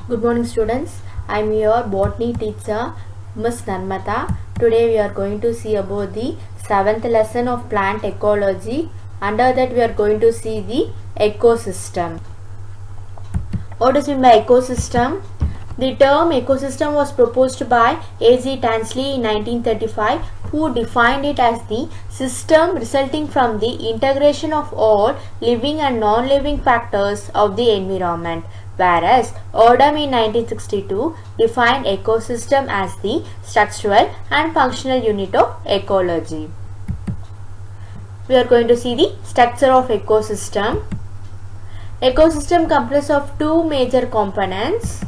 Good morning students. I am your botany teacher Miss Narmata. Today we are going to see about the 7th lesson of plant ecology. Under that we are going to see the ecosystem. What is meant by ecosystem? The term ecosystem was proposed by A.G. Tansley in 1935, who defined it as the system resulting from the integration of all living and non-living factors of the environment, whereas Odum in 1962 defined ecosystem as the structural and functional unit of ecology. We are going to see the structure of ecosystem. Ecosystem comprises of two major components,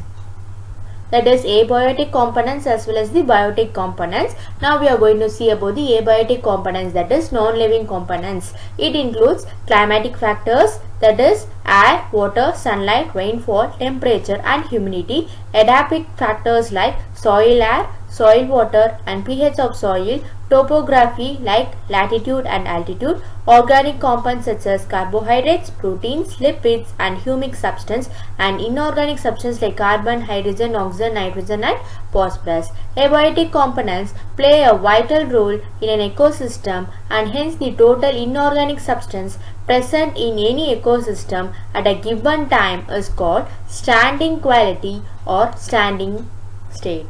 that is abiotic components as well as the biotic components. Now we are going to see about the abiotic components, that is non-living components. It includes climatic factors, that is air, water, sunlight, rainfall, temperature and humidity. Adaptive factors like soil air, soil water and pH of soil, topography like latitude and altitude, organic compounds such as carbohydrates, proteins, lipids and humic substance, and inorganic substances like carbon, hydrogen, oxygen, nitrogen and phosphorus. Abiotic components play a vital role in an ecosystem, and hence the total inorganic substance present in any ecosystem at a given time is called standing quality or standing state.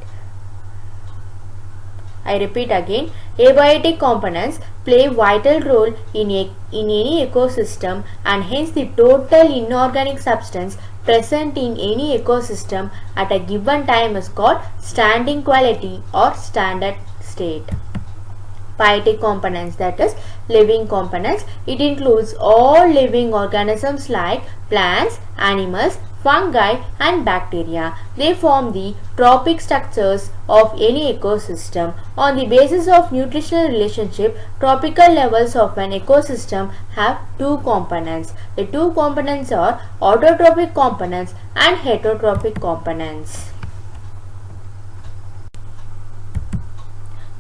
I repeat again, abiotic components play vital role in any ecosystem, and hence the total inorganic substance present in any ecosystem at a given time is called standing quality or standard state. Biotic components, that is living components. It includes all living organisms like plants, animals, fungi and bacteria. They form the trophic structures of any ecosystem. On the basis of nutritional relationship, trophical levels of an ecosystem have two components. The two components are autotrophic components and heterotrophic components.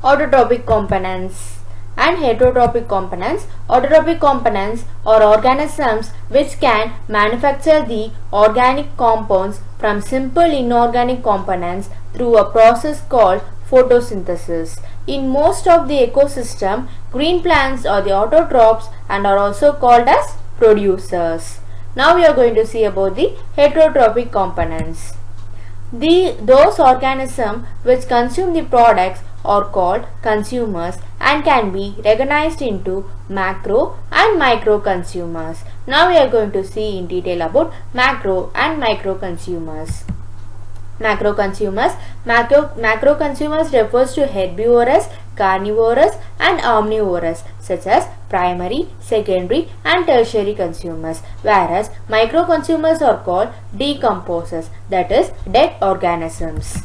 Autotrophic components and heterotrophic components. Autotrophic components are organisms which can manufacture the organic compounds from simple inorganic components through a process called photosynthesis. In most of the ecosystem, green plants are the autotrophs and are also called as producers. Now we are going to see about the heterotrophic components. Those organisms which consume the products are called consumers and can be recognized into macro and micro consumers. Now we are going to see in detail about macro and micro consumers. Macro consumers. Macro consumers refers to herbivorous, carnivorous and omnivorous such as primary, secondary and tertiary consumers, whereas micro consumers are called decomposers, that is dead organisms.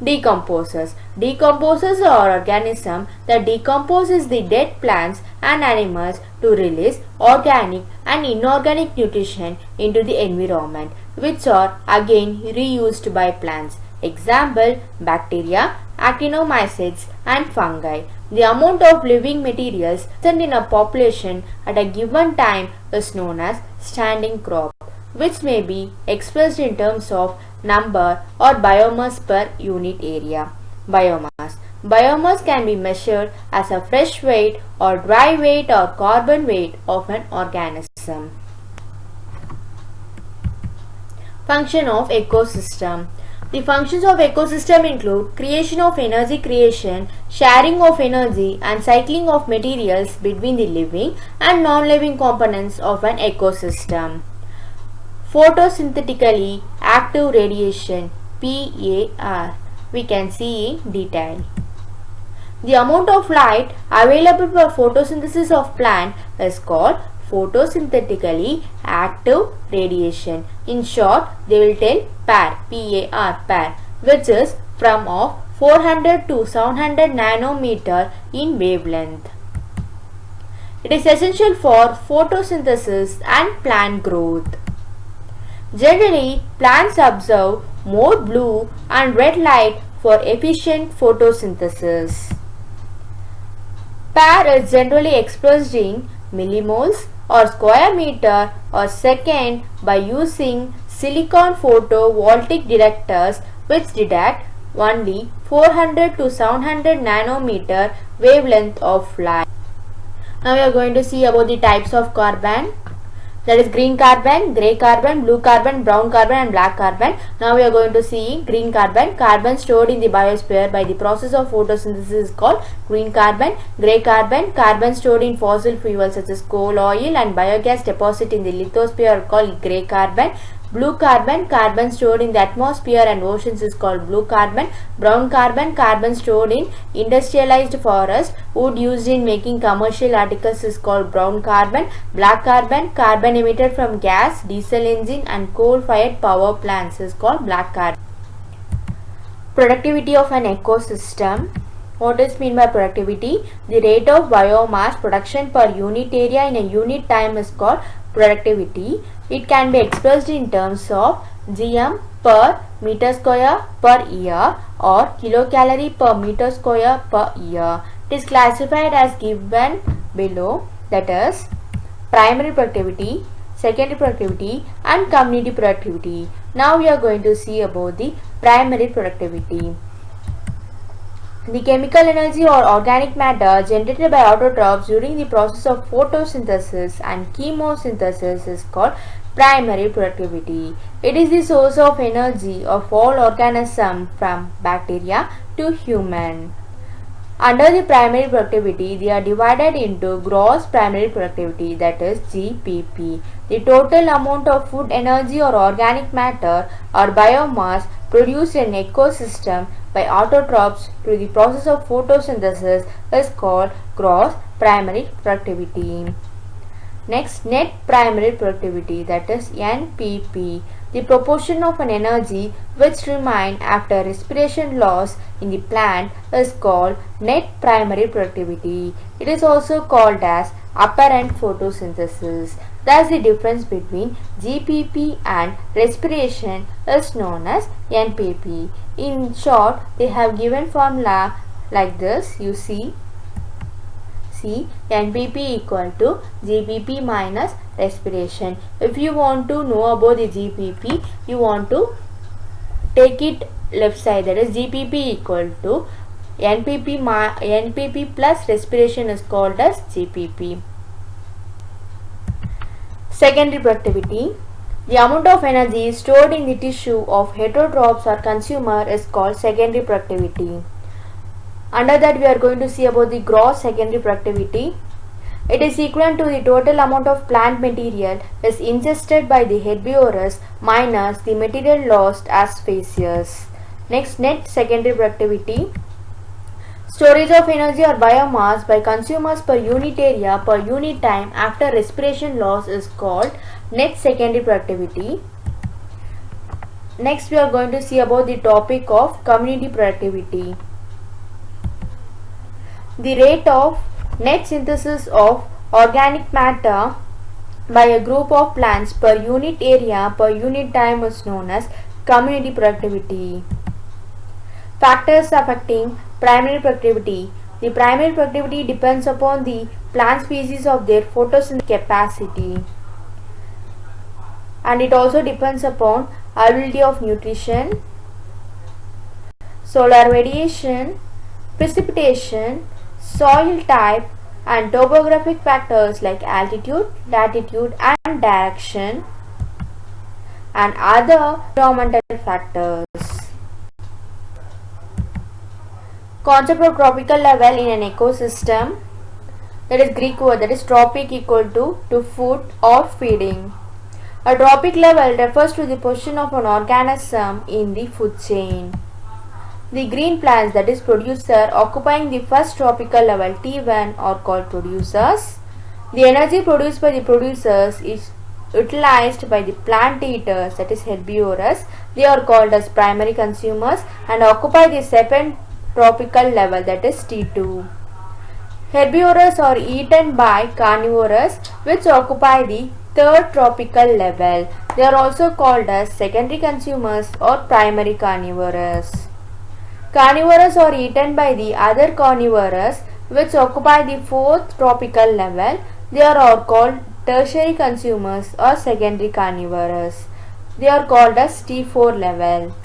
Decomposers. Decomposers are organisms that decomposes the dead plants and animals to release organic and inorganic nutrition into the environment, which are again reused by plants. Example, bacteria, actinomycetes and fungi. The amount of living materials present in a population at a given time is known as standing crop, which may be expressed in terms of number or biomass per unit area. Biomass. Biomass can be measured as a fresh weight or dry weight or carbon weight of an organism. Function of ecosystem. The functions of ecosystem include creation of energy creation, sharing of energy and cycling of materials between the living and non-living components of an ecosystem. Photosynthetically active radiation, PAR, we can see in detail. The amount of light available for photosynthesis of plant is called photosynthetically active radiation. In short, they will tell PAR, PAR, which is from of 400 to 700 nanometer in wavelength. It is essential for photosynthesis and plant growth. Generally, plants absorb more blue and red light for efficient photosynthesis. PAR is generally expressed in millimoles or square meter or second by using silicon photovoltaic detectors which detect only 400 to 700 nanometer wavelength of light. Now we are going to see about the types of carbon. That is green carbon, grey carbon, blue carbon, brown carbon and black carbon. Now we are going to see green carbon. Carbon stored in the biosphere by the process of photosynthesis is called green carbon. Grey carbon, carbon stored in fossil fuels such as coal, oil and biogas deposit in the lithosphere are called grey carbon. Blue carbon, carbon stored in the atmosphere and oceans is called blue carbon. Brown carbon, carbon stored in industrialized forest, wood used in making commercial articles is called brown carbon. Black carbon, carbon emitted from gas, diesel engine and coal-fired power plants is called black carbon. Productivity of an ecosystem. What is meant by productivity? The rate of biomass production per unit area in a unit time is called productivity. It can be expressed in terms of GM per meter square per year or kilocalorie per meter square per year. It is classified as given below, that is primary productivity, secondary productivity and community productivity. Now we are going to see about the primary productivity. The chemical energy or organic matter generated by autotrophs during the process of photosynthesis and chemosynthesis is called primary productivity. It is the source of energy of all organisms from bacteria to human. Under the primary productivity, they are divided into gross primary productivity, that is GPP. The total amount of food, energy or organic matter or biomass produced in an ecosystem by autotrophs through the process of photosynthesis is called gross primary productivity. Next, net primary productivity, that is NPP. The proportion of an energy which remains after respiration loss in the plant is called net primary productivity. It is also called as apparent photosynthesis. Thus, the difference between GPP and respiration is known as NPP. In short, they have given formula like this. You see, NPP equal to GPP minus respiration. If you want to know about the GPP, you want to take it left side, that is GPP equal to NPP plus respiration is called as GPP. Secondary productivity. The amount of energy stored in the tissue of heterotrophs or consumer is called secondary productivity. Under that, we are going to see about the gross secondary productivity. It is equivalent to the total amount of plant material is ingested by the herbivorous minus the material lost as species. Next, net secondary productivity. Storage of energy or biomass by consumers per unit area per unit time after respiration loss is called net secondary productivity. Next, we are going to see about the topic of community productivity. The rate of net synthesis of organic matter by a group of plants per unit area per unit time is known as community productivity. Factors affecting primary productivity. The primary productivity depends upon the plant species of their photosynthetic capacity, and it also depends upon availability of nutrition, solar radiation, precipitation, soil type and topographic factors like altitude, latitude and direction and other environmental factors. Concept of tropical level in an ecosystem, that is Greek word, that is tropic equal to food or feeding. A tropic level refers to the position of an organism in the food chain. The green plants, that is producer, occupying the first tropical level T1 are called producers. The energy produced by the producers is utilized by the plant eaters, that is herbivorous. They are called as primary consumers and occupy the second tropical level, that is T2. Herbivores are eaten by carnivores which occupy the third tropical level. They are also called as secondary consumers or primary carnivores. Carnivores are eaten by the other carnivores which occupy the fourth tropical level. They are all called tertiary consumers or secondary carnivores. They are called as T4 level.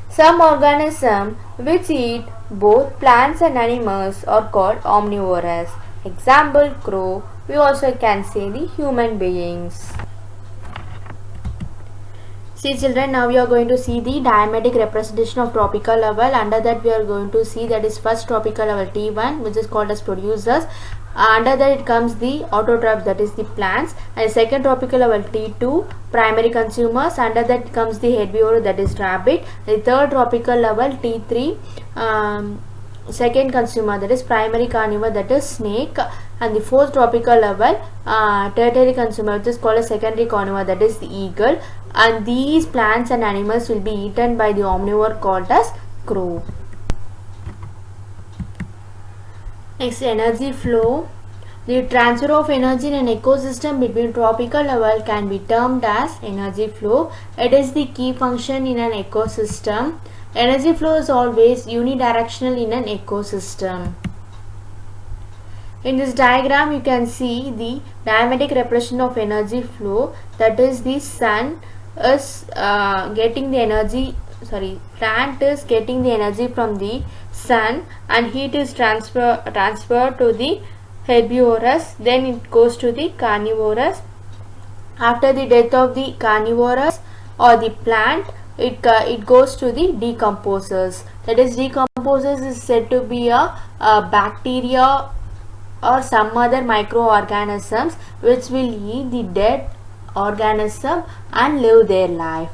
Some organisms which eat both plants and animals are called omnivorous. Example, crow. We also can say the human beings. See children, now we are going to see the diametric representation of tropical level. Under that we are going to see that is first tropical level T1, which is called as producers. Under that it comes the autotrophs, that is the plants, and second tropical level T2, primary consumers. Under that comes the herbivore, that is rabbit. The third tropical level T3, second consumer, that is primary carnivore, that is snake. And the fourth tropical level tertiary consumer, which is called a secondary carnivore, that is the eagle. And these plants and animals will be eaten by the omnivore called as crow. Next, energy flow. The transfer of energy in an ecosystem between tropical level can be termed as energy flow. It is the key function in an ecosystem. Energy flow is always unidirectional in an ecosystem. In this diagram you can see the diametric representation of energy flow, that is the sun is getting the energy, plant is getting the energy from the sun and heat is transferred to the herbivorous, then it goes to the carnivorous. After the death of the carnivorous or the plant, it goes to the decomposers. That is, decomposers is said to be a bacteria or some other microorganisms which will eat the dead organism and live their life.